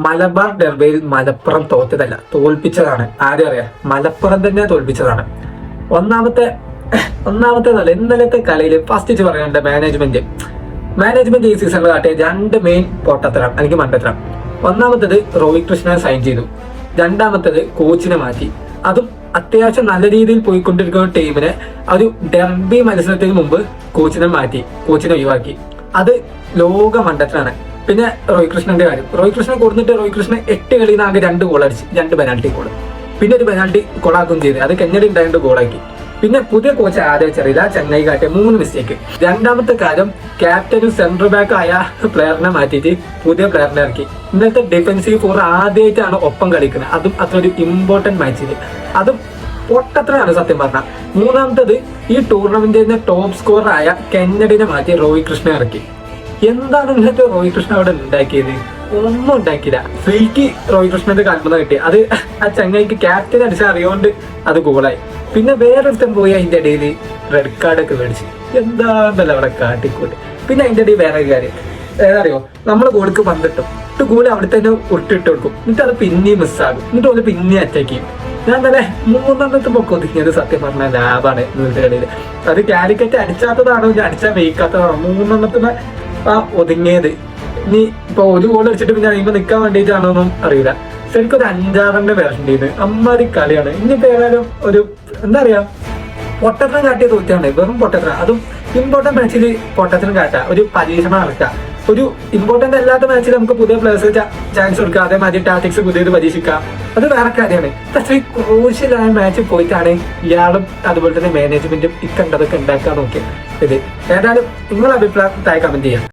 മലബാർ ഡെർബിയിൽ മലപ്പുറം തോറ്റതല്ല, തോൽപ്പിച്ചതാണ്. ആരും അറിയാം, മലപ്പുറം തന്നെ തോൽപ്പിച്ചതാണ്. ഒന്നാമത്തേതല്ല, ഇന്നലത്തെ കളിയിൽ ഫസ്റ്റ് പറയേണ്ട മാനേജ്മെന്റ് ഈ സീസണിൽ കാട്ടിയ രണ്ട് മെയിൻ പൊട്ടത്തരം, എനിക്ക് മണ്ടത്തരം. ഒന്നാമത്തേത് റോഹിത് കൃഷ്ണനെ സൈൻ ചെയ്തു. രണ്ടാമത്തേത് കോച്ചിനെ മാറ്റി. അതും അത്യാവശ്യം നല്ല രീതിയിൽ പോയിക്കൊണ്ടിരിക്കുന്ന ടീമിനെ ഒരു ഡെർബി മത്സരത്തിന് മുമ്പ് കോച്ചിനെ ഒഴിവാക്കി. അത് ലോക മണ്ടത്തിലാണ്. പിന്നെ റോഹിത് കൃഷ്ണന്റെ കാര്യം, റോഹിത് കൃഷ്ണനെ കൊടുത്തിട്ട് റോഹിത് കൃഷ്ണൻ 8 കളിയിൽ നിന്ന് ആകെ 2 ഗോൾ അടിച്ച്, 2 പെനാൽറ്റി ഗോൾ, പിന്നെ ഒരു പെനാൽറ്റി ഗോളാക്കുകയും ചെയ്ത്. അത് കെന്നഡി ഉണ്ടായിട്ട് ഗോളാക്കി. പിന്നെ പുതിയ കോച്ച് ആലോചിച്ചറിയില്ല, ചെന്നൈ കാട്ടിയ 3 മിസ്റ്റേക്ക്. രണ്ടാമത്തെ കാര്യം, ക്യാപ്റ്റനും സെൻട്രൽ ബാക്ക് ആയ പ്ലെയറിനെ മാറ്റിയിട്ട് പുതിയ പ്ലെയറിനെ ഇറക്കി. ഇന്നത്തെ ഡിഫൻസീവ് ഫോർ ആദ്യമായിട്ടാണ് ഒപ്പം കളിക്കുന്നത്, അതും അത്ര ഒരു ഇമ്പോർട്ടന്റ് മാച്ചിൽ. അതും പൊട്ടത്രയാണ് സത്യം പറഞ്ഞാൽ. മൂന്നാമത്തത്, ഈ ടൂർണമെന്റിന്റെ ടോപ്പ് സ്കോറർ ആയ കെന്നഡിനെ മാറ്റി റോഹിത് കൃഷ്ണനെ ഇറക്കി. എന്താണ് ഇന്നത്തെ റോഹിത് കൃഷ്ണ അവിടെ ഉണ്ടാക്കിയത്? ഒന്നും ഉണ്ടാക്കിയില്ല. ഫ്രീക്ക് റോഹിത് കൃഷ്ണന്റെ കാൽമ കിട്ടി. അത് ആ ചങ്ങായിക്ക് ക്യാപ്റ്റൻ അടിച്ച അറിയോണ്ട് അത് ഗോളായി. പിന്നെ വേറൊരുത്തം പോയി അതിന്റെ ഇടയിൽ റെഡ് കാർഡൊക്കെ മേടിച്ചു. എന്താണല്ലോ അവിടെ കാട്ടിക്കൂട്ട്. പിന്നെ അതിന്റെ ഇടയിൽ വേറെ കാര്യം ഏതറിയോ, നമ്മൾ ഗോൾക്ക് പന്തിട്ടും ഗോള് അവിടെ തന്നെ ഉരുട്ടിട്ട് കൊടുക്കും. എന്നിട്ട് അത് പിന്നെയും മിസ്സാകും. എന്നിട്ട് ഓല് പിന്നെയും അറ്റാക്ക് ചെയ്യും. ഞാൻ തന്നെ 3 പൊക്കെ ഒതുങ്ങിയത് സത്യം പറഞ്ഞാൽ ലാഭാണ് ഇന്നത്തെ കളിയിൽ. അത് കാലിക്കറ്റ് അടിച്ചാത്തതാണോ ഞാൻ അടിച്ചാൽ വെയ്ക്കാത്തതാണോ 3 ഒതുങ്ങിയത്. ഇനി ഇപ്പൊ ഒരു ഗോൾ അടിച്ചിട്ട് പിന്നെ അതിമ്പോ നിൽക്കാൻ വേണ്ടിയിട്ടാണോന്നും അറിയില്ല. ശരിക്കും ഒരു 5-6 പേരുണ്ട്. അമ്മാരി കളിയാണ്. ഇനിയിപ്പോ ഏതായാലും ഒരു എന്താ പറയാ, പൊട്ടത്തിനും കാട്ടിയ തോറ്റാണ്, വെറും പൊട്ടത്തിനും. അതും ഇമ്പോർട്ടന്റ് മാച്ചിൽ പൊട്ടത്തിനും കാട്ടാ, ഒരു പരീക്ഷണം നടക്കാം. ഒരു ഇമ്പോർട്ടന്റ് അല്ലാത്ത മാച്ചിൽ നമുക്ക് പുതിയ പ്ലേയേഴ്സ് ചാൻസ് കൊടുക്കാം, അതേമാതിരി ടാക്ടിക്സ് പുതിയത് പരീക്ഷിക്കാം, അത് വേറെ കാര്യമാണ്. പക്ഷേ ക്രൂഷ്യലായ മാച്ച് പോയിട്ടാണ് ഇയാളും അതുപോലെ തന്നെ മാനേജ്മെന്റും ഇക്കണ്ടതൊക്കെ ഉണ്ടാക്കാൻ നോക്കിയത്. ഇത് ഏതായാലും നിങ്ങളുടെ അഭിപ്രായം താഴെ കമന്റ് ചെയ്യാം.